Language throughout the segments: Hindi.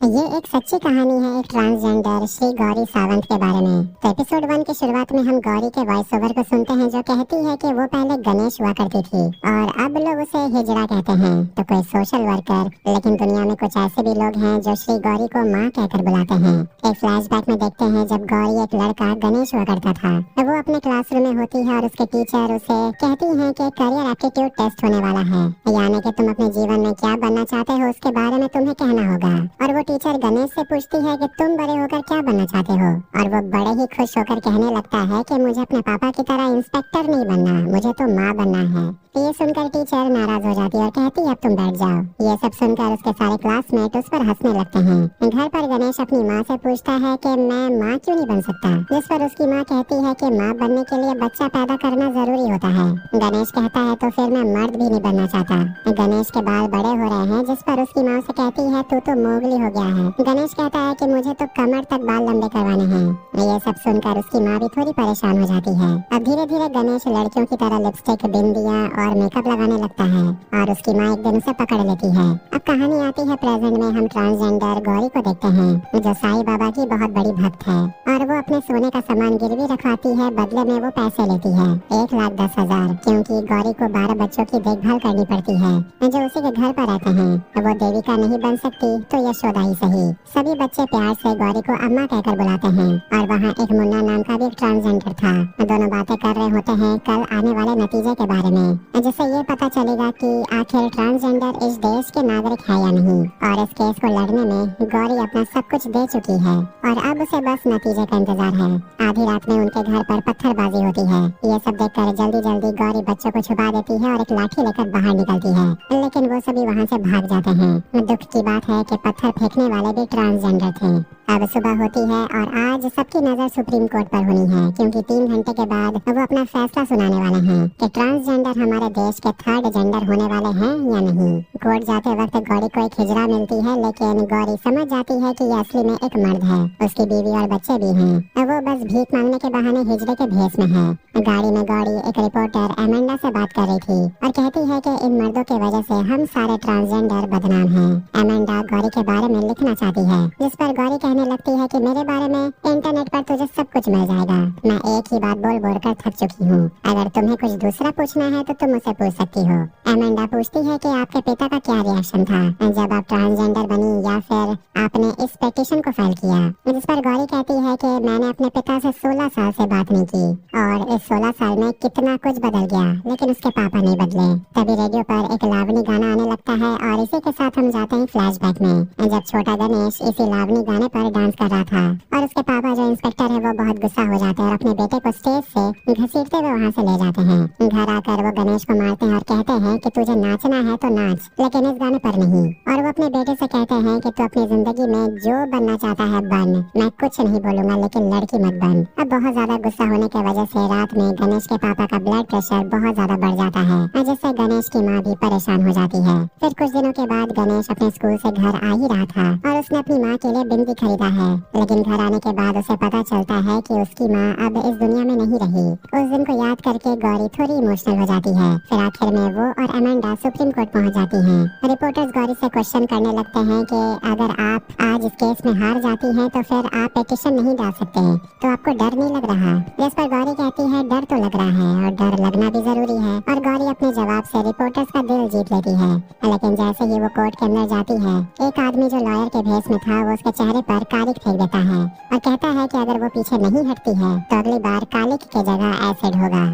ये एक सच्ची कहानी है एक ट्रांसजेंडर श्री गौरी सावंत के बारे में। तो एपिसोड 1 की शुरुआत में हम गौरी के वॉइस ओवर को सुनते हैं, जो कहती है कि वो पहले गणेश हुआ करती थी और अब लोग उसे हिजड़ा कहते हैं, तो कोई सोशल वर्कर। लेकिन दुनिया में कुछ ऐसे भी लोग हैं जो श्री गौरी को माँ कहकर बुलाते हैं। एक फ्लैशबैक में देखते हैं जब गौरी एक लड़का गणेश हुआ करता था। वो अपने क्लासरूम में होती है और उसके टीचर उसे कहती है कि करियर एप्टीट्यूड टेस्ट होने वाला है, यानी कि तुम अपने जीवन में क्या बनना चाहते हो उसके बारे में तुम्हें कहना होगा। और वो टीचर गणेश से पूछती है कि तुम बड़े होकर क्या बनना चाहते हो, और वो बड़े ही खुश होकर कहने लगता है कि मुझे अपने पापा की तरह इंस्पेक्टर नहीं बनना, मुझे तो माँ बनना है। तो ये सुनकर टीचर नाराज हो जाती है और कहती है अब तुम बैठ जाओ। ये सब सुनकर उसके सारे क्लासमेट उस पर हंसने लगते हैं। घर पर गणेश अपनी माँ से पूछता है कि मैं माँ क्यों नहीं बन सकता, जिस पर उसकी माँ कहती है कि माँ बनने के लिए बच्चा पैदा करना जरूरी होता है। गणेश कहता है तो फिर मैं मर्द भी नहीं बनना चाहता। गणेश के बाल बड़े हो रहे हैं, जिस पर उसकी माँ उसे कहती है तू तो मोगली हो गया है। गणेश कहता है कि मुझे तो कमर तक बाल लंबे करवाने हैं। ये सब सुनकर उसकी माँ भी थोड़ी परेशान हो जाती है। अब धीरे धीरे गणेश लड़कियों की तरह लिपस्टिक, बिंदियाँ और मेकअप लगाने लगता है और उसकी माँ एक दिन उसे पकड़ लेती है। अब कहानी आती है प्रेजेंट में। हम ट्रांसजेंडर गौरी को देखते हैं जो साईं बाबा की बहुत बड़ी भक्त है और वो अपने सोने का सामान गिरवी रखवाती है, बदले में वो पैसे लेती है 1,10,000, क्योंकि गौरी को 12 बच्चों की देखभाल करनी पड़ती है जो उसी के घर पर रहते हैं। वो देविका नहीं बन सकती तो यशोदा ही सही। सभी बच्चे प्यार से गौरी को अम्मा कहकर बुलाते हैं और वहाँ एक मुन्ना नाम का भी एक ट्रांसजेंडर था। दोनों बातें कर रहे होते हैं कल आने वाले नतीजे के बारे में, जिससे ये पता चलेगा कि आखिर ट्रांसजेंडर इस देश के नागरिक है या नहीं। और इस केस को लड़ने में गौरी अपना सब कुछ दे चुकी है और अब उसे बस नतीजे का इंतजार है। आधी रात में उनके घर पर पत्थरबाजी होती है। ये सब देखकर जल्दी जल्दी गौरी बच्चों को छुपा देती है और एक लाठी लेकर बाहर निकलती है, लेकिन वो सभी वहाँ से भाग जाते हैं। दुख की बात है कि पत्थर फेंकने वाले भी ट्रांसजेंडर थे। अब सुबह होती है और आज सबकी नजर सुप्रीम कोर्ट पर होनी है, क्योंकि 3 घंटे के बाद वो अपना फैसला सुनाने वाले हैं कि ट्रांसजेंडर हमारे देश के 3rd जेंडर होने वाले हैं या नहीं। कोर्ट जाते वक्त गौरी को एक हिजड़ा मिलती है, लेकिन गौरी समझ जाती है कि ये असली में एक मर्द है, उसकी बीवी और बच्चे भी हैं। वो बस भीख मांगने के बहाने हिजड़े के भेष में है। गाड़ी में गौरी एक रिपोर्टर एमेंडा से बात कर रही थी और कहती है कि इन मर्दों की वजह से हम सारे ट्रांसजेंडर बदनाम हैं। एमेंडा गौरी के बारे में लिखना चाहती है, जिस पर गौरी कहने लगती है कि मेरे बारे में इंटरनेट पर तुझे सब कुछ मिल जाएगा। मैं एक ही बात बोल बोल कर थक चुकी हूँ। अगर तुम्हें कुछ दूसरा पूछना है तो तुम मुझसे पूछ सकती हो। एमेंडा पूछती है कि आपके पिता का क्या रिएक्शन था जब आप ट्रांसजेंडर बनी या फिर आपने इस पिटीशन को फाइल किया, जिस पर गौरी कहती है कि मैंने अपने पिता से 16 साल से बात नहीं की और इस 16 साल में कितना कुछ बदल गया, लेकिन उसके पापा नहीं बदले। तभी रेडियो पर एक लावनी गाना आने लगता है और इसी के साथ हम जाते हैं फ्लैशबैक में, जब छोटा गणेश इसी लावनी गाने पर डांस कर रहा था और उसके पापा जो इंस्पेक्टर है वो बहुत गुस्सा हो जाते हैं और अपने बेटे को स्टेज से घसीटते हुए वहाँ से ले जाते हैं। घर आकर वो गणेश को मारते हैं और कहते हैं कि तुझे नाचना है तो नाच, लेकिन इस गाने पर नहीं। और वो अपने बेटे से कहते हैं कि तू अपनी जिंदगी में जो बनना चाहता है बन, मैं कुछ नहीं बोलूंगा, लेकिन लड़की मत बन। अब बहुत ज्यादा गुस्सा होने की वजह से रात में गणेश के पापा का ब्लड प्रेशर बहुत ज्यादा बढ़ जाता है, जिससे गणेश की माँ भी परेशान हो जाती है। फिर कुछ दिनों के बाद गणेश अपने स्कूल से घर आ ही रहा था और उसने अपनी माँ के लिए बिंदी खरीदा है, लेकिन घर आने के बाद उसे पता चलता है कि उसकी माँ अब इस दुनिया में नहीं रही। उस दिन को याद करके गौरी थोड़ी इमोशनल हो जाती है। फिर आखिर में वो और एमेंडा सुप्रीम कोर्ट पहुंच जाती हैं। रिपोर्टर्स गौरी से क्वेश्चन करने लगते हैं कि अगर आप आज इस केस में हार जाती हैं तो फिर आप पिटीशन नहीं डाल सकते, तो आपको डर नहीं लग रहा? जिस पर गौरी कहती है डर तो लग रहा है और डर लगना भी जरूरी है। और गौरी अपने जवाब से रिपोर्टर्स का दिल जीत लेती है। लेकिन जैसे ही वो कोर्ट के अंदर जाती है, एक आदमी जो लॉयर के भेष में था वो उसके चेहरे पर कालिक फेंक देता है और कहता है कि अगर वो पीछे नहीं हटती है तो अगली बार कालिक की जगह एसिड होगा।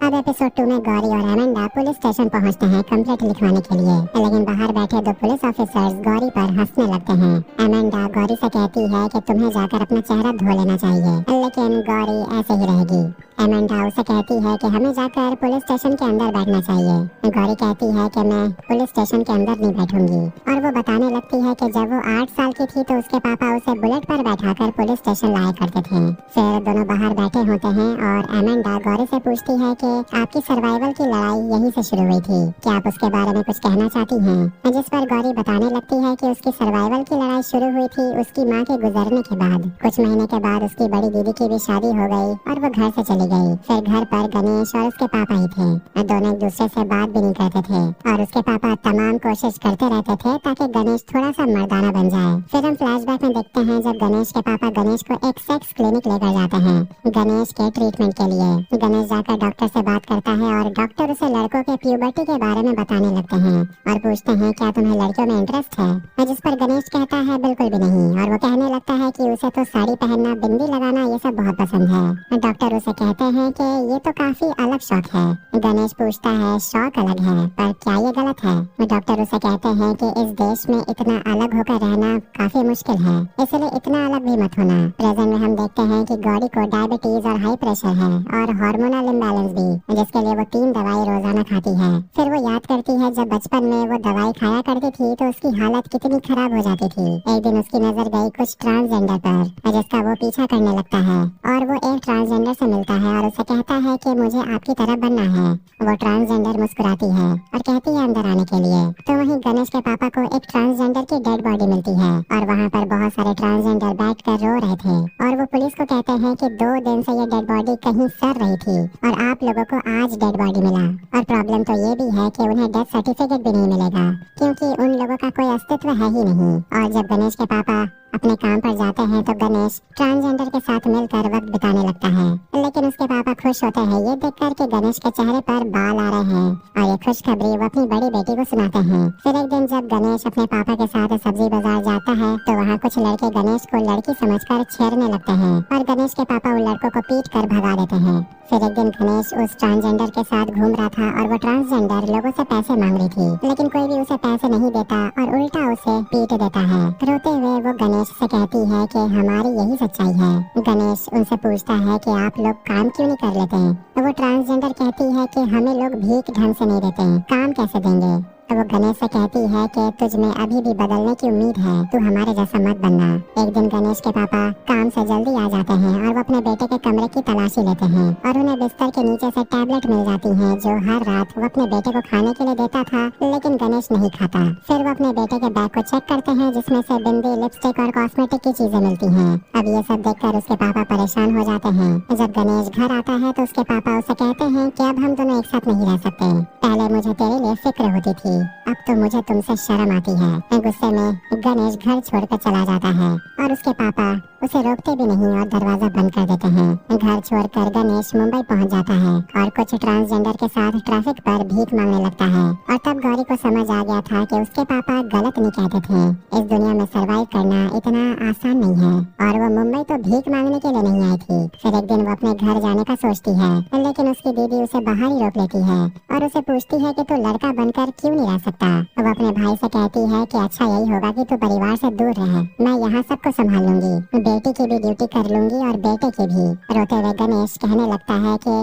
अब एपिसोड 2 में गौरी और एमेंडा पुलिस स्टेशन पहुंचते हैं कंप्लेंट लिखवाने के लिए, लेकिन बाहर बैठे 2 पुलिस ऑफिसर्स गौरी पर हंसने लगते हैं। एमेंडा गौरी से कहती है कि तुम्हें जाकर अपना चेहरा धो लेना चाहिए, लेकिन गौरी ऐसे ही रहेगी। एमेंडा उसे कहती है कि हमें जाकर पुलिस स्टेशन के अंदर बैठना चाहिए। गौरी कहती है कि मैं पुलिस स्टेशन के अंदर नहीं बैठूंगी और वो बताने लगती है कि जब वो 8 साल की थी तो उसके पापा उसे बुलेट पर बैठाकर पुलिस स्टेशन लाया करते थे। फिर दोनों बाहर बैठे होते हैं और एमेंडा गौरी से पूछती है कि आपकी सर्वाइवल की लड़ाई यहीं से शुरू हुई थी, क्या आप उसके बारे में कुछ कहना चाहती हैं? जिस पर गौरी बताने लगती है कि उसकी सर्वाइवल की लड़ाई शुरू हुई थी उसकी माँ के गुजरने के बाद। कुछ महीने के बाद उसकी बड़ी दीदी की भी शादी हो गई और वो घर से चली चली गई। फिर घर पर गणेश और उसके पापा ही थे। दोनों एक दूसरे से बात भी नहीं करते थे और उसके पापा तमाम कोशिश करते रहते थे ताकि गणेश थोड़ा सा मर्दाना बन जाए। फिर हम फ्लैशबैक में देखते हैं जब गणेश के पापा गणेश को एक सेक्स क्लिनिक लेकर जाते हैं गणेश के ट्रीटमेंट के लिए। गणेश जाकर डॉक्टर से बात करता है और डॉक्टर उसे लड़कों के प्यूबर्टी के बारे में बताने लगते हैं और पूछते हैं क्या तुम्हें लड़कियों में इंटरेस्ट है, जिस पर गणेश कहता है बिल्कुल भी नहीं और वो कहने लगता है कि उसे तो साड़ी पहनना, बिंदी लगाना ये सब बहुत पसंद है। डॉक्टर उसे कहते हैं कि ये तो काफी अलग शौक है। गणेश पूछता है शौक अलग है पर क्या ये गलत है? डॉक्टर उसे कहते हैं कि इस देश में इतना अलग होकर रहना काफी मुश्किल है, इसलिए इतना अलग भी मत होना। प्रेजेंट में हम देखते हैं कि गौरी को डायबिटीज और हाई प्रेशर है और हार्मोनल इम्बैलेंस भी, जिसके लिए वो 3 दवाई रोजाना खाती है। फिर वो याद करती है जब बचपन में वो दवाई खाया करती थी तो उसकी हालत कितनी खराब हो जाती थी। एक दिन उसकी नजर गई कुछ ट्रांसजेंडर पर जिसका वो पीछा करने लगता है और वो एक ट्रांसजेंडर से मिलता है और उसे कहता है कि मुझे आपकी तरह बनना है। वो ट्रांसजेंडर मुस्कुराती है और कहती है अंदर आने के लिए। तो वहीं गणेश के पापा को एक ट्रांसजेंडर की डेड बॉडी मिलती है और वहाँ पर बहुत सारे ट्रांसजेंडर बैठकर रो रहे थे और वो पुलिस को कहते हैं कि 2 दिन से ये डेड बॉडी कहीं सड़ रही थी और आप लोगों को आज डेड बॉडी मिला। और प्रॉब्लम तो ये भी है कि उन्हें डेथ सर्टिफिकेट भी नहीं मिलेगा क्योंकि उन लोगों का कोई अस्तित्व है ही नहीं। और जब गणेश के पापा अपने काम पर जाते हैं तो गणेश ट्रांसजेंडर के साथ मिलकर वक्त बिताने लगता है, लेकिन उसके पापा खुश होते हैं ये देखकर कि गणेश के चेहरे पर बाल आ रहे हैं और ये खुशखबरी वो अपनी बड़ी बेटी को सुनाते हैं। फिर एक दिन जब गणेश अपने पापा के साथ सब्जी बाजार जाता है तो वहाँ कुछ लड़के गणेश को लड़की समझकर छेड़ने लगते हैं और गणेश के पापा उन लड़कों को पीट कर भगा देते हैं। फिर एक दिन गणेश उस ट्रांसजेंडर के साथ घूम रहा था और वो ट्रांसजेंडर लोगों से पैसे मांग रही थी, लेकिन कोई भी उसे पैसे नहीं देता और उल्टा उसे पीट देता है। रोते हुए वो गणेश से कहती है कि हमारी यही सच्चाई है। गणेश उनसे पूछता है कि आप लोग काम क्यों नहीं कर लेते? वो ट्रांसजेंडर कहती है कि हमें लोग भीख ढंग से नहीं देते, काम कैसे देंगे? तो वो गणेश से कहती है कि तुझ में अभी भी बदलने की उम्मीद है, तू हमारे जैसा मत बनना। एक दिन गणेश के पापा काम से जल्दी आ जाते हैं और वो अपने बेटे के कमरे की तलाशी लेते हैं और उन्हें बिस्तर के नीचे से टैबलेट मिल जाती हैं जो हर रात वो अपने बेटे को खाने के लिए देता था, लेकिन गणेश नहीं खाता। फिर वो अपने बेटे के बैग को चेक करते हैं जिसमें से बिंदी, लिपस्टिक और कॉस्मेटिक की चीजें मिलती हैं। अब ये सब देखकर उसके पापा परेशान हो जाते हैं। जब गणेश घर आता है तो उसके पापा उसे कहते हैं कि अब हम दोनों एक साथ नहीं रह सकते। पहले मुझे तेरे लिए फिक्र होती थी, अब तो मुझे तुमसे शर्म आती है। गुस्से में गणेश घर छोड़कर चला जाता है और उसके पापा उसे रोकते भी नहीं और दरवाजा बंद कर देते हैं। घर छोड़कर गणेश मुंबई पहुंच जाता है और कुछ ट्रांसजेंडर के साथ ट्रैफिक पर भीख मांगने लगता है और तब गौरी को समझ आ गया था कि उसके पापा गलत नहीं कहते थे। इस दुनिया में सरवाइव करना इतना आसान नहीं है और वो मुंबई तो भीख मांगने के लिए नहीं आई थी। फिर एक दिन वो अपने घर जाने का सोचती है, लेकिन उसकी दीदी उसे बाहर ही रोक लेती है और उसे पूछती है कि तू लड़का बनकर क्यों नहीं रह सकता? वो अपने भाई से कहती है कि अच्छा यही होगा कि तू परिवार से दूर रहे, मैं यहाँ सबको संभाल लूंगी, बेटी की भी ड्यूटी कर लूंगी और बेटे की भी। रोते हुए गणेश कहने लगता है कि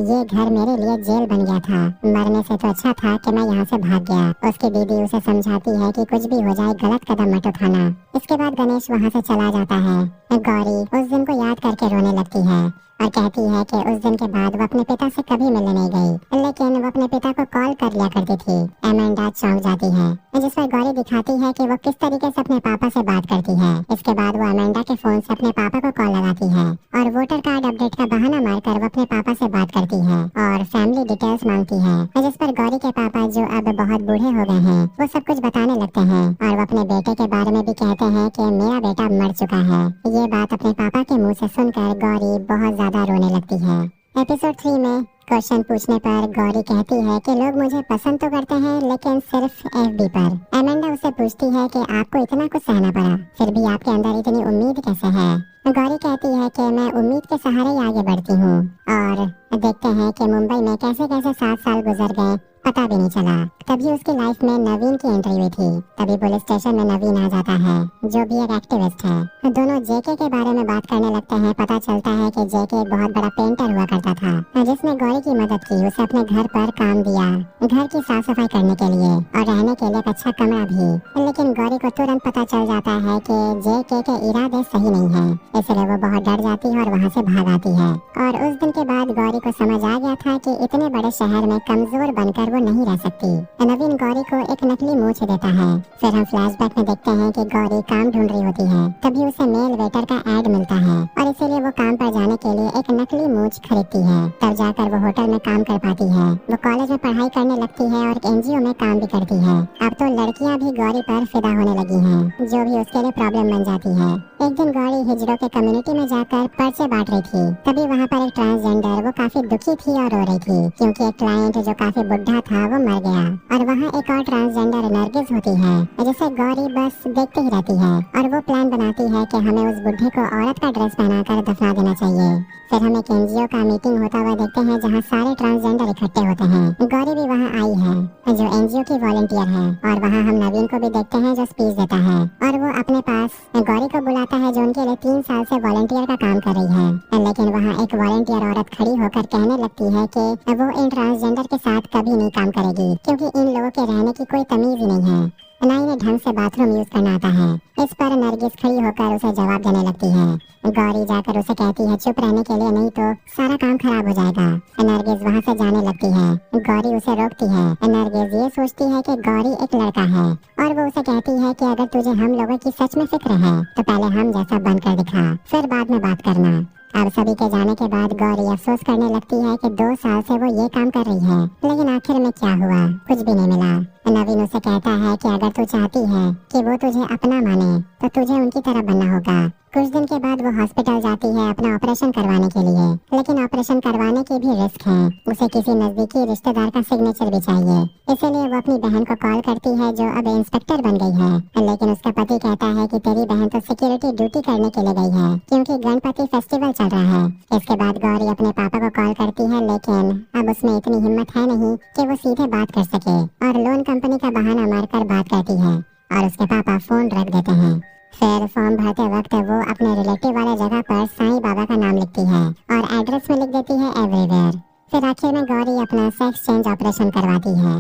ये घर मेरे लिए जेल बन गया था, मरने से तो अच्छा था कि मैं यहाँ से भाग गया। उसकी दीदी उसे समझाती है कि कुछ भी हो जाए गलत कदम मत उठाना। इसके बाद गणेश वहाँ से चला जाता है। गौरी उस दिन को याद करके रोने लगती है और कहती है कि उस दिन के बाद वो अपने पिता से कभी मिलने नहीं गई, लेकिन वो अपने पिता को कॉल कर लिया करती थी। एमेंडा चौंक जाती है, जिस पर गौरी दिखाती है कि वो किस तरीके से अपने पापा से बात करती है। इसके बाद वो एमेंडा के फोन से अपने पापा को कॉल लगाती है और वोटर कार्ड अपडेट का बहाना मारकर वो अपने पापा से बात करती है और फैमिली डिटेल्स मांगती है, जिस पर गौरी के पापा जो अब बहुत बूढ़े हो गए हैं वो सब कुछ बताने लगते हैं और वो अपने बेटे के बारे में भी कहते हैं कि मेरा बेटा मर चुका है। ये बात अपने पापा के मुँह से सुनकर गौरी बहुत ज्यादा रोने लगती है। एपिसोड 3 में क्वेश्चन पूछने पर गौरी कहती है कि लोग मुझे पसंद तो करते हैं लेकिन सिर्फ एफबी पर। एमेंडा उससे पूछती है कि आपको इतना कुछ सहना पड़ा, फिर भी आपके अंदर इतनी उम्मीद कैसे है? गौरी कहती है कि मैं उम्मीद के सहारे ही आगे बढ़ती हूँ और देखते हैं कि मुंबई में कैसे कैसे 7 साल गुजर गए, पता भी नहीं चला। तभी उसकी लाइफ में नवीन की एंट्री हुई थी। तभी पुलिस स्टेशन में नवीन आ जाता है जो भी एक एक्टिविस्ट है। दोनों जेके के बारे में बात करने लगते हैं। पता चलता है कि जेके एक बहुत बड़ा पेंटर हुआ करता था जिसने गौरी की मदद की, उसे अपने घर पर काम दिया, घर की साफ सफाई करने के लिए और रहने के लिए एक अच्छा कमरा भी। लेकिन गौरी को तुरंत पता चल जाता है कि जेके के इरादे सही नहीं है इसलिए वो बहुत डर जाती है और वहाँ से भाग आती है। और उस दिन के बाद गौरी को समझ आ गया था कि इतने बड़े शहर में कमजोर बनकर वो नहीं रह सकती। नवीन गौरी को एक नकली मूंछ देता है। फिर हम फ्लैशबैक में देखते हैं कि गौरी काम ढूंढ रही होती है, तभी उसे मेल वेटर का एड मिलता है और इसीलिए वो काम पर जाने के लिए एक नकली मूंछ खरीदती है। तब जाकर वो होटल में काम कर पाती है। वो कॉलेज में पढ़ाई करने लगती है और एनजीओ में काम भी करती है। अब तो लड़कियां भी गौरी पर फिदा होने लगी हैं, जो भी उसके लिए प्रॉब्लम बन जाती है। एक दिन गौरी हिजड़ों के कम्युनिटी में जाकर पर्चे बांट रही थी, तभी वहाँ पर एक ट्रांसजेंडर, वो काफी दुखी थी और रो रही थी क्योंकि एक क्लाइंट जो काफी बुढ़ा था वो मर गया। और वहाँ एक और ट्रांसजेंडर नरगिस होती है, जिसे गौरी बस देखते ही रहती है और वो प्लान बनाती है कि हमें उस बुढ़े को औरत का ड्रेस पहनाकर दफना देना चाहिए। फिर हम एक एनजीओ का मीटिंग होता हुआ देखते हैं जहाँ सारे ट्रांसजेंडर इकट्ठे होते हैं। गौरी भी वहाँ आई है, जो एनजीओ की वॉलंटियर है, और वहाँ हम नवीन को भी देखते हैं जो स्पीच देता है और वो अपने पास गौरी को बुलाता है जो उनके लिए 3 साल से वॉलंटियर का काम कर रही है। लेकिन वहाँ एक वॉलंटियर औरत खड़ी होकर कहने लगती है कि वो इन ट्रांसजेंडर के साथ कभी नहीं काम करेगी क्योंकि इन लोगों के रहने की कोई तमीज ही नहीं है, ना इन्हें ढंग से बाथरूम यूज करना आता है। इस पर नरगिस खड़ी होकर उसे जवाब देने लगती है। गौरी जाकर उसे कहती है चुप रहने के लिए, नहीं तो सारा काम खराब हो जाएगा। नरगिस वहाँ से जाने लगती है। गौरी उसे रोकती है। नरगिस ये सोचती है कि गौरी एक लड़का है और वो उसे कहती है कि अगर तुझे हम लोगों की सच में फिक्र है तो पहले हम जैसा बनकर दिखा, फिर बाद में बात करना। अब सभी के जाने के बाद गौरी अफसोस करने लगती है कि 2 साल से वो ये काम कर रही है, लेकिन आखिर में क्या हुआ, कुछ भी नहीं मिला। नवीन उसे कहता है कि अगर तू चाहती है कि वो तुझे अपना माने तो तुझे उनकी तरह बनना होगा। कुछ दिन के बाद वो हॉस्पिटल जाती है अपना ऑपरेशन करवाने के लिए, लेकिन ऑपरेशन करवाने की भी रिस्क है। उसे किसी नजदीकी रिश्तेदार का सिग्नेचर भी चाहिए, इसलिए वो अपनी बहन को कॉल करती है जो अब इंस्पेक्टर बन गई है। लेकिन उसका पति कहता है कि तेरी बहन तो सिक्योरिटी ड्यूटी करने के लिए गई है क्योंकि गणपति फेस्टिवल चल रहा है। इसके बाद गौरी अपने पापा को कॉल करती है, लेकिन अब उसमें इतनी हिम्मत है नहीं कि वो सीधे बात कर सके और लोन कंपनी का बहाना मारकर बात करती है और उसके पापा फोन रख देते हैं। फिर फॉर्म भरते वक्त वो अपने रिलेटिव वाले जगह पर साईं बाबा का नाम लिखती है और एड्रेस में लिख देती है एवरीवेयर। फिर आखिर में गौरी अपना सेक्स चेंज ऑपरेशन करवाती है।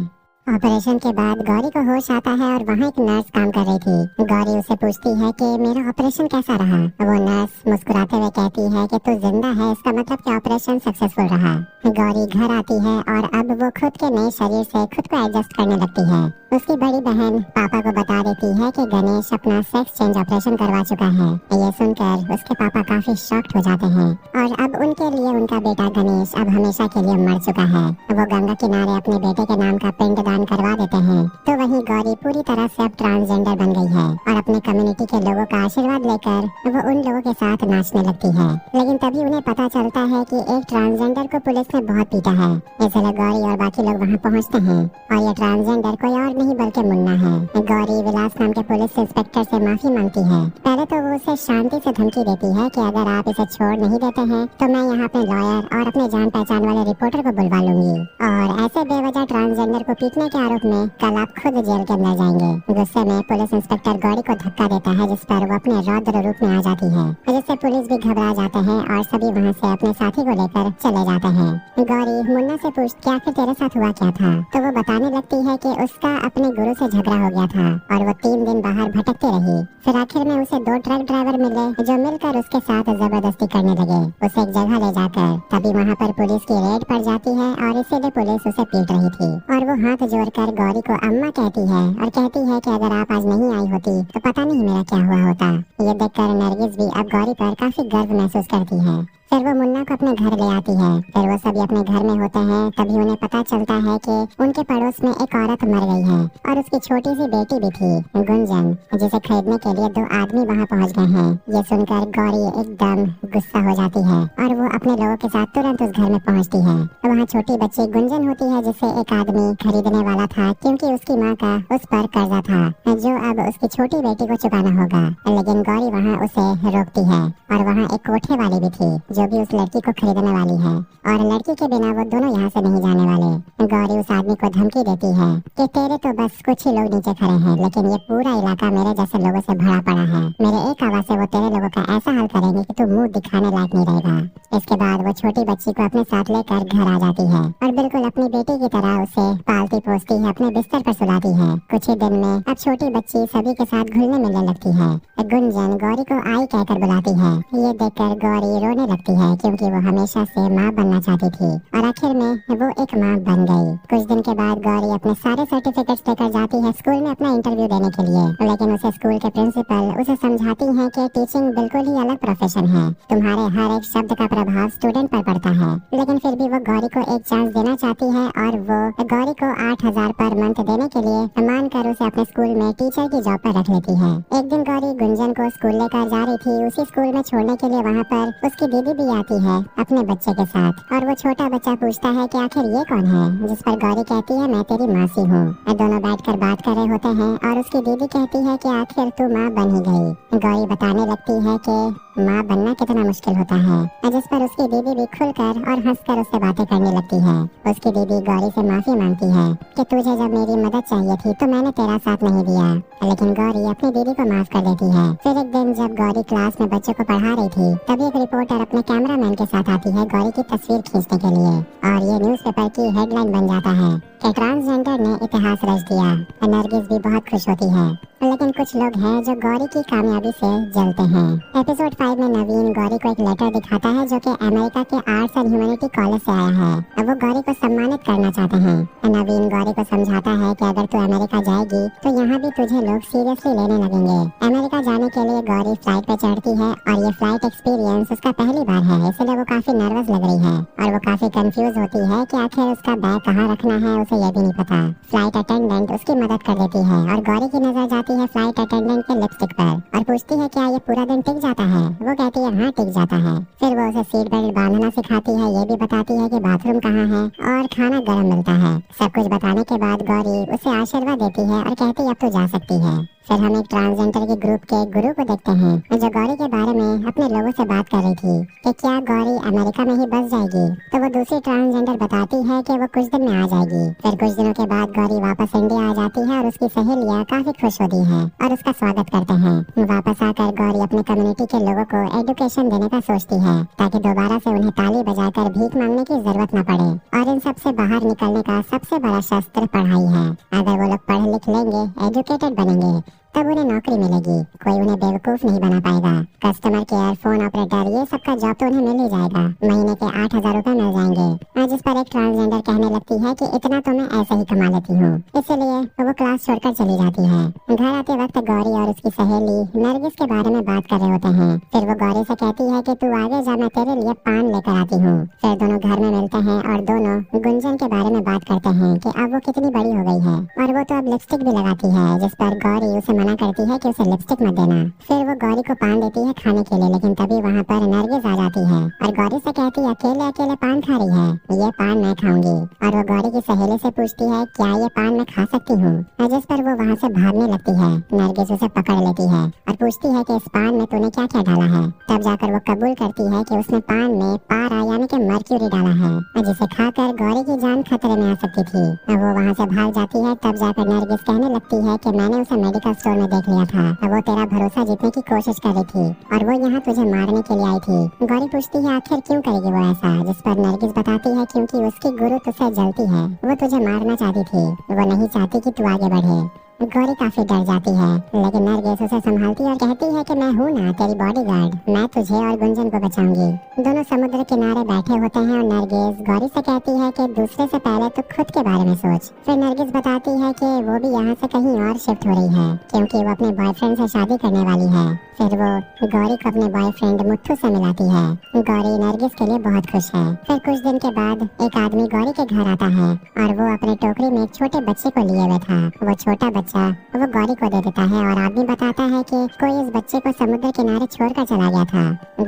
ऑपरेशन के बाद गौरी को होश आता है और वहाँ एक नर्स काम कर रही थी। गौरी उससे पूछती है कि मेरा ऑपरेशन कैसा रहा। वो नर्स मुस्कुराते हुए कहती है कि तू जिंदा है, इसका मतलब कि ऑपरेशन सक्सेसफुल रहा। गौरी घर आती है और अब वो खुद के नए शरीर से खुद को एडजस्ट करने लगती है। उसकी बड़ी बहन पापा को बता देती है कि गणेश अपना सेक्स चेंज ऑपरेशन करवा चुका है। ये सुनकर उसके पापा काफी शॉक्ड हो जाते हैं और अब उनके लिए उनका बेटा गणेश अब हमेशा के लिए मर चुका है। वो गंगा किनारे अपने बेटे के नाम का पिंड करवा देते हैं। तो वहीं गौरी पूरी तरह से अब ट्रांसजेंडर बन गई है और अपने कम्युनिटी के लोगों का आशीर्वाद लेकर वो उन लोगों के साथ नाचने लगती है। लेकिन तभी उन्हें पता चलता है कि एक ट्रांसजेंडर को पुलिस ने बहुत पीटा है। इसलिए गौरी और बाकी लोग वहाँ पहुँचते हैं और ये ट्रांसजेंडर कोई और नहीं बल्कि मुन्ना है। गौरी विलास नाम के पुलिस इंस्पेक्टर से माफी मांगती है। पहले तो वो उसे शांति से धमकी देती है कि अगर आप इसे छोड़ नहीं देते हैं तो मैं यहाँ अपने लॉयर और अपने जान पहचान वाले रिपोर्टर को बुलवा लूंगी और ऐसे बेवजह ट्रांसजेंडर को पीटने के आरोप में कल आप खुद जेल के अंदर जाएंगे। गुस्से में पुलिस इंस्पेक्टर गौरी को धक्का देता है जिस पर वो अपने रौद्र रूप में आ जाती है, जिससे पुलिस भी घबरा जाते हैं और सभी वहाँ से अपने साथी को लेकर चले जाते हैं। गौरी मुन्ना से पूछती है आखिर तेरे साथ हुआ क्या था, तो वो बताने लगती है कि उसका अपने गुरु से झगड़ा हो गया था और वो 3 दिन बाहर भटकती रही। फिर आखिर में उसे 2 ट्रक ड्राइवर मिले जो मिलकर उसके साथ जबरदस्ती करने लगे, उसे एक जगह ले जाकर। तभी वहाँ पर पुलिस की रेड पड़ जाती है और इसीलिए पुलिस उसे पीट रही थी और वो हाथ जोड़कर गौरी को अम्मा कहती है और कहती है कि अगर आप आज नहीं आई होती तो पता नहीं मेरा क्या हुआ होता। ये देखकर नरगिस भी अब गौरी पर काफी गर्व महसूस करती है। फिर वो मुन्ना को अपने घर ले आती है। फिर वो सभी अपने घर में होते हैं, तभी उन्हें पता चलता है कि उनके पड़ोस में एक औरत मर गई है और उसकी छोटी सी बेटी भी थी, गुंजन, जिसे खरीदने के लिए 2 आदमी वहाँ पहुँच गए हैं। ये सुनकर गौरी एकदम गुस्सा हो जाती है और वो अपने लोगों के साथ तुरंत उस घर में पहुँचती है। वहाँ छोटी बच्ची गुंजन होती है जिसे एक आदमी खरीदने वाला था क्योंकि उसकी माँ का उस पर कर्जा था जो अब उसकी छोटी बेटी को चुकाना होगा। लेकिन गौरी वहाँ उसे रोकती है और वहाँ एक कोठे वाली भी थी जो जो भी उस लड़की को खरीदने वाली है, और लड़की के बिना वो दोनों यहाँ से नहीं जाने वाले। गौरी उस आदमी को धमकी देती है कि तेरे तो बस कुछ ही लोग नीचे खड़े हैं, लेकिन ये पूरा इलाका मेरे जैसे लोगों से भरा पड़ा है। मेरे एक आवाज से वो तेरे लोगों का ऐसा हाल करेंगे कि तू मुंह दिखाने लायक नहीं रहेगा। इसके बाद वो छोटी बच्ची को अपने साथ लेकर घर आ जाती है और बिल्कुल अपनी बेटी की तरह उसे पालती पोसती है, अपने बिस्तर पर सुलाती है। कुछ ही दिन में अब छोटी बच्ची सभी के साथ घुलने मिलने लगती है। गुंजन गौरी को आई कहकर बुलाती है। ये देखकर गौरी रोने लगती है क्योंकि वो हमेशा से माँ बनना चाहती थी और आखिर में वो एक माँ बन गई। कुछ दिन के बाद गौरी अपने सारे सर्टिफिकेट्स लेकर जाती है स्कूल में अपना इंटरव्यू देने के लिए, लेकिन उसे स्कूल के प्रिंसिपल उसे समझाती हैं कि टीचिंग बिल्कुल ही अलग प्रोफेशन है, तुम्हारे हर एक शब्द का प्रभाव स्टूडेंट पर पड़ता है। लेकिन फिर भी वो गौरी को एक चांस देना चाहती है और वो गौरी को 8,000 पर मंथ देने के लिए मानकर उसे अपने स्कूल में टीचर की जॉब पर रख लेती है। एक दिन गौरी गुंजन को स्कूल लेकर जा रही थी। उसी स्कूल में छोड़ने के लिए वहाँ पर उसकी दीदी भी आती है अपने बच्चे के साथ, और वो छोटा बच्चा पूछता है कि आखिर ये कौन है, जिस पर गौरी कहती है मैं तेरी मासी हूँ। दोनों बैठकर बात कर रहे होते हैं और उसकी दीदी कहती है कि आखिर तू माँ बन ही गई। गौरी बताने लगती है कि माँ बनना कितना मुश्किल होता है, जिस पर उसकी दीदी भी खुलकर और हंसकर उससे बातें करने लगती है। उसकी दीदी गौरी से माफी मांगती है कि तुझे जब मेरी मदद चाहिए थी तो मैंने तेरा साथ नहीं दिया, लेकिन गौरी अपनी दीदी को माफ कर देती है। फिर एक दिन जब गौरी क्लास में बच्चों को पढ़ा रही थी तभी एक रिपोर्टर अपने कैमरामैन के साथ आती है गौरी की तस्वीर खींचने के लिए, और ये न्यूज़पेपर की हेडलाइन बन जाता है कि ट्रांसजेंडर ने इतिहास रच दिया। नरगिस भी बहुत खुश होती है, लेकिन कुछ लोग हैं जो गौरी की कामयाबी से जलते हैं। एपिसोड 5 में नवीन गौरी को एक लेटर दिखाता है जो कि अमेरिका के आर्ट्स एंड ह्यूमैनिटी कॉलेज से आया है। अब वो गौरी को सम्मानित करना चाहते हैं। नवीन गौरी को समझाता है कि अगर तू अमेरिका जाएगी तो यहाँ भी तुझे लोग सीरियसली लेने लगेंगे। अमेरिका जाने के लिए गौरी फ्लाइट पे चढ़ती है और ये फ्लाइट एक्सपीरियंस उसका पहली बार है, इसलिए वो काफी नर्वस लग रही है और वो काफी कंफ्यूज होती है कि आखिर उसका बैग कहाँ रखना है, उसे ये भी नहीं पता। फ्लाइट अटेंडेंट उसकी मदद कर देती है और गौरी की नजर जाती है फ्लाइट अटेंडेंट के लिपस्टिक पर और पूछती है क्या ये पूरा दिन टिक जाता है। वो कहती है हाँ टिक जाता है। फिर वो उसे सीट बेल्ट बांधना सिखाती है, ये भी बताती है कि बाथरूम कहाँ है और खाना गर्म मिलता है। सब कुछ बताने के बाद गौरी उसे आशीर्वाद देती है और कहती है अब तो जा सकती है। फिर हम एक ट्रांसजेंडर के ग्रुप के गुरु को देखते हैं जो गौरी के बारे में अपने लोगों से बात कर रही थी कि क्या गौरी अमेरिका में ही बस जाएगी, तो वो दूसरी ट्रांसजेंडर बताती है कि वो कुछ दिन में आ जाएगी। फिर कुछ दिनों के बाद गौरी वापस इंडिया आ जाती है और उसकी सहेलियाँ काफी खुश होती है और उसका स्वागत करते हैं। वापस आकर गौरी अपने कम्युनिटी के लोगों को एजुकेशन देने का सोचती है ताकि दोबारा से उन्हें ताली बजाकर भीख मांगने की जरूरत न पड़े, और इन सब से बाहर निकलने का सबसे बड़ा शस्त्र पढ़ाई है। अगर वो लोग पढ़ लिख लेंगे, एजुकेटेड बनेंगे, तब उन्हें नौकरी मिलेगी, कोई उन्हें बेवकूफ नहीं बना पाएगा। कस्टमर केयर, फोन ऑपरेटर, ये सब का जॉब तो उन्हें मिल ही जाएगा, महीने के 8,000 रुपए मिल जाएंगे। जिस पर एक ट्रांसजेंडर कहने लगती है कि इतना तो मैं ऐसे ही कमा लेती हूँ, इसलिए वो क्लास छोड़कर चली जाती है। घर आते वक्त गौरी और उसकी सहेली नरगिस के बारे में बात कर रहे होते हैं। फिर वो गौरी से कहती है कि तू आगे जा, मैं तेरे लिए पान लेकर आती हूँ। फिर दोनों घर में मिलते हैं और दोनों गुंजन के बारे में बात करते हैं कि अब वो कितनी बड़ी हो गई है और वो तो अब लिपस्टिक भी लगाती है, जिस पर गौरी उसे मना करती है कि उसे लिपस्टिक मत देना। फिर वो गौरी को पान देती है खाने के लिए, लेकिन तभी वहाँ पर नरगिस आ जाती है और गौरी से कहती है अकेले अकेले पान खा रही है, ये पान मैं खाऊंगी। और वो गौरी की सहेली से पूछती है क्या ये पान मैं खा सकती हूँ, जिस पर वो वहाँ से भागने लगती है। नरगिस उसे पकड़ लेती है और पूछती है कि इस पान में तूने क्या क्या डाला है। तब जाकर वो कबूल करती है कि उसने पान में पारा यानी कि मर्क्यूरी डाला है, जिसे खाकर गौरी की जान खतरे में आ सकती थी। वो वहाँ से भाग जाती है। तब जाकर नरगिस कहने लगती है कि मैंने उसे मेडिकल स्टोर में देख लिया था, वो तेरा भरोसा जीतने की कोशिश कर रही थी और वो यहाँ तुझे मारने के लिए आई थी। गौरी पूछती है आखिर क्यों करेगी वो ऐसा, जिस पर नरगिस बताती है क्योंकि उसकी गुरु तुझसे जलती है, वो तुझे मारना चाहती थी, वो नहीं चाहती कि तू आगे बढ़े। गौरी काफी डर जाती है, लेकिन नरगिस उसे संभालती है और कहती है कि मैं हूँ ना तेरी बॉडीगार्ड, मैं तुझे और गुंजन को बचाऊंगी। दोनों समुद्र किनारे बैठे होते हैं और नरगिस गौरी से कहती है कि दूसरे से पहले तो खुद के बारे में सोच। फिर नरगिस बताती है कि वो भी यहाँ से कहीं और शिफ्ट हो रही है क्योंकि वो अपने बॉयफ्रेंड से शादी करने वाली है। फिर वो गौरी को अपने बॉयफ्रेंड मुट्ठू से मिलाती है। गौरी नरगिस के लिए बहुत खुश है। फिर कुछ दिन के बाद एक आदमी गौरी के घर आता है और वो अपने टोकरी में एक छोटे बच्चे को लिए हुए था। वो छोटा बच्चा वो गौरी को दे देता है और आदमी बताता है कि कोई इस बच्चे को समुद्र किनारे छोड़कर चला गया था।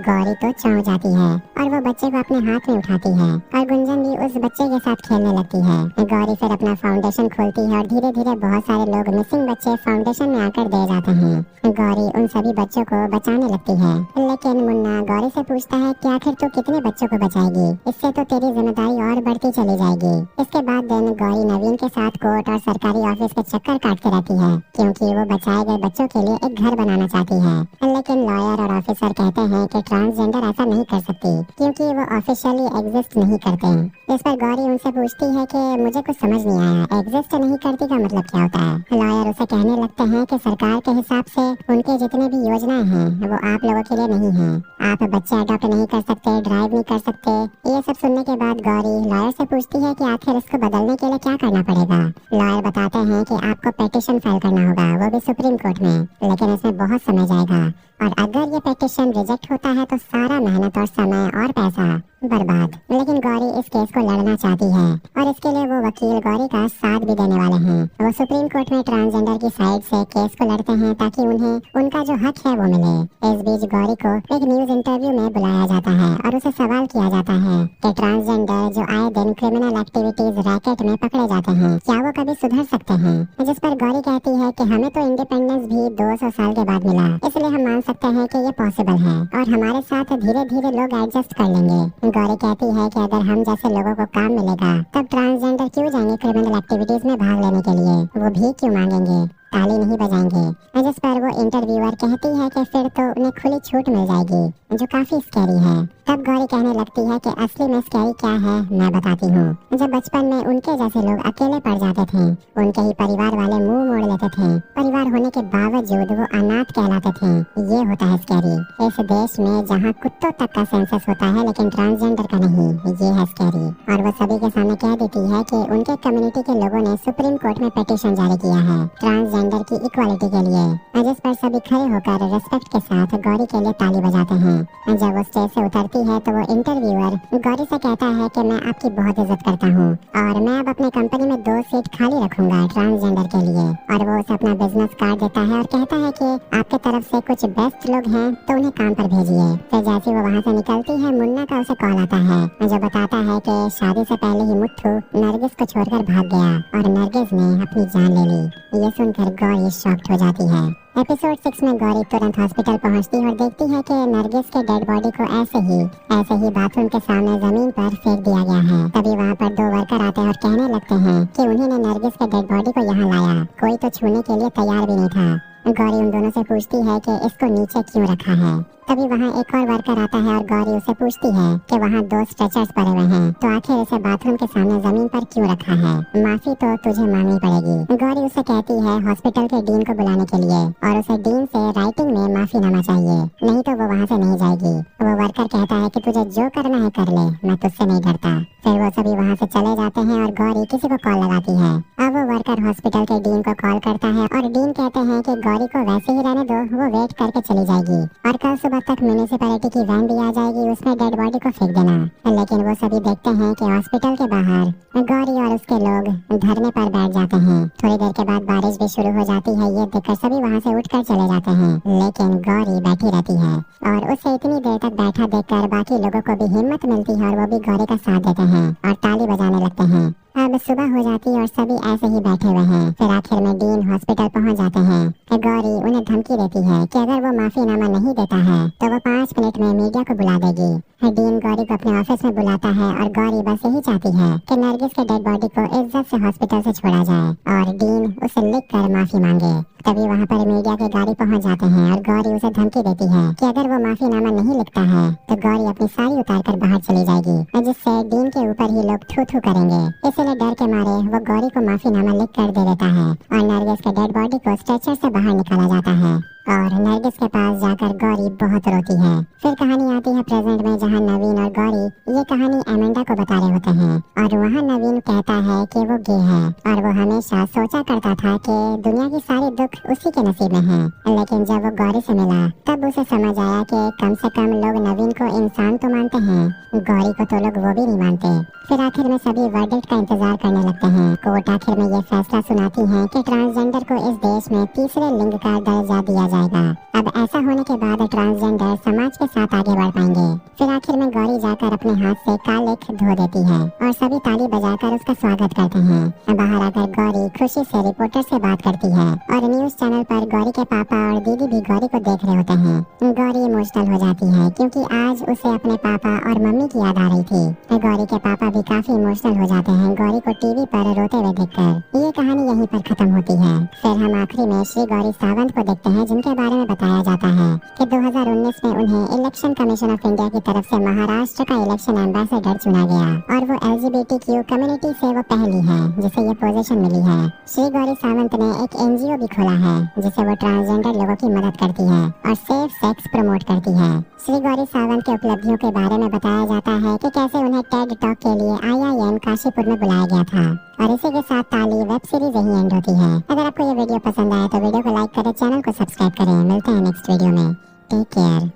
गौरी तो चौंक जाती है और वो बच्चे को अपने हाथ में उठाती है और गुंजन भी उस बच्चे के साथ खेलने लगती है। गौरी फिर अपना फाउंडेशन खोलती है और धीरे धीरे बहुत सारे लोग मिसिंग बच्चे फाउंडेशन में आकर दे जाते हैं। गौरी उन सभी बच्चों बच्चों को बचाने लगती है। लेकिन मुन्ना गौरी से पूछता है कि आखिर तू कितने बच्चों को बचाएगी, इससे तो तेरी जिम्मेदारी और बढ़ती चली जाएगी। इसके बाद दिन गौरी नवीन के साथ कोर्ट और सरकारी ऑफिस के चक्कर काटती रहती है, क्योंकि वो बचाए गए बच्चों के लिए एक घर बनाना चाहती है। लेकिन लॉयर और ऑफिसर कहते हैं कि ट्रांसजेंडर ऐसा नहीं कर सकती, क्योंकि वो ऑफिशियली एग्जिस्ट नहीं करते। इस पर गौरी उनसे पूछती है कि मुझे कुछ समझ नहीं आया, एग्जिस्ट नहीं करती का मतलब क्या होता है। लॉयर उसे कहने लगते हैं कि सरकार के हिसाब से उनके जितने भी योजनाएं हैं वो आप लोगों के लिए नहीं है। आप बच्चे अडॉप्ट नहीं कर सकते, ड्राइव नहीं कर सकते। ये सब सुनने के बाद गौरी लॉयर से पूछती है कि आखिर इसको बदलने के लिए क्या करना पड़ेगा। लॉयर बताते हैं कि आपको पेटिशन फाइल करना होगा, वो भी सुप्रीम कोर्ट में, लेकिन इसमें बहुत समय जाएगा और अगर ये पेटिशन रिजेक्ट होता है तो सारा मेहनत और समय और पैसा बर्बाद। लेकिन गौरी इस केस को लड़ना चाहती है और इसके लिए वो वकील गौरी का साथ भी देने वाले हैं। वो सुप्रीम कोर्ट में ट्रांसजेंडर की साइड से केस को लड़ते हैं ताकि उन्हें उनका जो हक है वो मिले। इस बीच गौरी को एक न्यूज इंटरव्यू में बुलाया जाता है और उसे सवाल किया जाता है कि ट्रांसजेंडर जो आए दिन क्रिमिनल एक्टिविटीज रैकेट में पकड़े जाते हैं, क्या वो कभी सुधर सकते हैं। जिस पर गौरी कहती है कि हमें तो इंडिपेंडेंस भी 200 साल के बाद मिला, इसलिए हम मान सकते हैं कि ये पॉसिबल है और हमारे साथ धीरे धीरे लोग एडजस्ट कर लेंगे। गौरी कहती है कि अगर हम जैसे लोगों को काम मिलेगा तब ट्रांसजेंडर क्यों जाएंगे क्रिमिनल एक्टिविटीज में भाग लेने के लिए, वो भी क्यों मांगेंगे, ताली नहीं बजाएंगे। जिस पर वो इंटरव्यूअर कहती है कि फिर तो उन्हें खुली छूट मिल जाएगी, जो काफी स्कैरी है। तब गौरी कहने लगती है कि असली में स्कैरी क्या है मैं बताती हूँ। जब बचपन में उनके जैसे लोग अकेले पड़ जाते थे, उनके ही परिवार वाले मुंह मोड़ लेते थे, परिवार होने के बावजूद वो अनाथ कहलाते थे, ये होता है स्कैरी। इस देश में जहाँ कुत्तों तक का सेंसस होता है लेकिन ट्रांसजेंडर का नहीं, ये है स्कैरी। और वो सभी के सामने कह देती है कि उनके कम्युनिटी के लोगों ने सुप्रीम कोर्ट में पिटीशन जारी किया है ट्रांसजेंडर की इक्वालिटी के लिए, जिस पर सभी खड़े होकर रिस्पेक्ट के साथ गौरी के लिए ताली बजाते हैं। जब वो स्टेज से उतरती है तो वो इंटरव्यूअर गौरी से कहता है कि मैं आपकी बहुत इज्जत करता हूँ और मैं अब अपने कंपनी में 2 सीट खाली रखूंगा ट्रांसजेंडर के लिए। और वो उसे अपना बिजनेस कार्ड देता है और कहता है कि आपके तरफ से कुछ बेस्ट लोग हैं तो उन्हें काम पर भेजिए। फिर जैसे वो वहाँ से निकलती है, मुन्ना का उसे कॉल आता है जो बताता है कि शादी से पहले ही मुट्ठू नरगिस को छोड़कर भाग गया और नरगिस ने अपनी जान ले ली। ये सुनकर गौरी शॉक्ड हो जाती है। एपिसोड 6 में गौरी तुरंत हॉस्पिटल पहुंचती है और देखती है कि नरगिस के डेड बॉडी को ऐसे ही बाथरूम के सामने जमीन पर फेंक दिया गया है। तभी वहाँ पर 2 वर्कर आते हैं और कहने लगते हैं कि उन्हीं ने नरगिस के डेड बॉडी को यहाँ लाया, कोई तो छूने के लिए तैयार भी नहीं था। गौरी उन दोनों से पूछती है कि इसको नीचे क्यों रखा है। तभी वहाँ एक और वर्कर आता है और गौरी उसे पूछती है कि वहाँ 2 स्ट्रेचर्स पड़े हुए हैं, तो आखिर इसे बाथरूम के सामने जमीन पर क्यों रखा है, माफी तो तुझे मांगनी पड़ेगी। गौरी उसे कहती है हॉस्पिटल के डीन को बुलाने के लिए और उसे डीन से राइटिंग में माफीनामा चाहिए, नहीं तो वो वहाँ से नहीं जाएगी। वो वर्कर कहता है कि तुझे जो करना है कर ले, मैं तुझसे नहीं डरता। फिर वो सभी वहाँ से चले जाते हैं और गौरी किसी को कॉल लगाती है। अब वो वर्कर हॉस्पिटल के डीन को कॉल करता है और डीन कहते हैं कि गौरी को वैसे ही रहने दो, वो वेट करके चली जाएगी और कल सुबह तक म्यूनिसिपैलिटी की वैन भी आ जाएगी, उसमें डेड बॉडी को फेंक देना। लेकिन वो सभी देखते हैं कि हॉस्पिटल के बाहर गौरी और उसके लोग धरने पर बैठ जाते हैं। थोड़ी देर के बाद बारिश भी शुरू हो जाती है। ये देखकर सभी वहाँ से उठकर चले जाते हैं, लेकिन गौरी बैठी रहती है और उसे इतनी देर तक बैठा देखकर बाकी लोगों को भी हिम्मत मिलती है और वो भी गौरी का साथ देते हैं और ताली बजाने लगते हैं। अब सुबह हो जाती है और सभी ऐसे ही बैठे हुए हैं। फिर आखिर में डीन हॉस्पिटल पहुंच जाते हैं। गौरी उन्हें धमकी देती है कि अगर वो माफीनामा नहीं देता है तो वो 5 मिनट में मीडिया को बुला देगी। डीन गौरी को अपने ऑफिस में बुलाता है और गौरी बस यही चाहती है कि नरगिस के डेड बॉडी को इज्जत से हॉस्पिटल से छोड़ा जाए और डीन उसे लिख कर माफी मांगे। तभी वहाँ पर मीडिया के गाड़ी पहुँच जाते हैं और गौरी उसे धमकी देती है कि अगर वो माफीनामा नहीं लिखता है तो गौरी अपनी साड़ी उतार कर बाहर चली जाएगी, जिससे डीन के ऊपर ही लोग थू थू करेंगे। इसलिए डर के मारे वो गौरी को माफीनामा लिख कर दे देता है और नरगिस के डेड बॉडी को स्ट्रेचर से बाहर निकाला जाता है और नरगिस के पास जाकर गौरी बहुत रोती है। फिर कहानी आती है प्रेजेंट में, जहाँ नवीन और गौरी ये कहानी एमेंडा को बता रहे होते हैं और वहाँ नवीन कहता है कि वो गे है और वो हमेशा सोचा करता था कि दुनिया की सारी दुख उसी के नसीब में है। लेकिन जब वो गौरी से मिला तब उसे समझ आया कि कम से कम लोग नवीन को इंसान तो मानते हैं, गौरी को तो लोग वो भी नहीं मानते। फिर आखिर में सभी वर्डिक्ट का इंतजार करने लगते हैं। कोर्ट आखिर में ये फैसला सुनाती है कि ट्रांसजेंडर को इस देश में तीसरे लिंग का दर्जा दिया जाएगा। अब ऐसा होने के बाद ट्रांसजेंडर समाज के साथ आगे बढ़ पाएंगे। फिर आखिर में गौरी जाकर अपने हाथ से कालिख धो देती है और सभी ताली बजाकर उसका स्वागत करते हैं। बाहर आकर गौरी खुशी से रिपोर्टर से बात करती है और न्यूज चैनल पर गौरी के पापा और दीदी भी गौरी को देख रहे होते हैं। गौरी इमोशनल हो जाती है क्योंकि आज उसे अपने पापा और मम्मी की याद आ रही थी। गौरी के पापा भी काफी इमोशनल हो जाते हैं गौरी को टीवी पर रोते हुए देखकर। ये कहानी यहीं पर खत्म होती है। फिर हम आखिरी में श्री गौरी सावंत को देखते हैं जिनके बारे में बताया जाता है कि 2019 में उन्हें इलेक्शन कमीशन ऑफ इंडिया की तरफ से महाराष्ट्र का इलेक्शन एम्बेसडर चुना गया और वो LGBTQ कम्युनिटी से वो पहली है जिसे ये पोजीशन मिली है। श्री गौरी सावंत ने एक NGO भी खोला है जिसे वो ट्रांसजेंडर लोगों की मदद करती है और सेफ सेक्स प्रमोट करती है। श्री गौरी सावंत के उपलब्धियों के बारे में बताया जाता है कि कैसे उन्हें टेड टॉक के लिए IIM काशीपुर में बुलाया गया था। और इसी के साथ ताली वेब सीरीज यही एंड होती है। अगर आपको ये वीडियो पसंद आए तो वीडियो को लाइक करें, चैनल को सब्सक्राइब करें। मिलते हैं नेक्स्ट वीडियो में। Take care.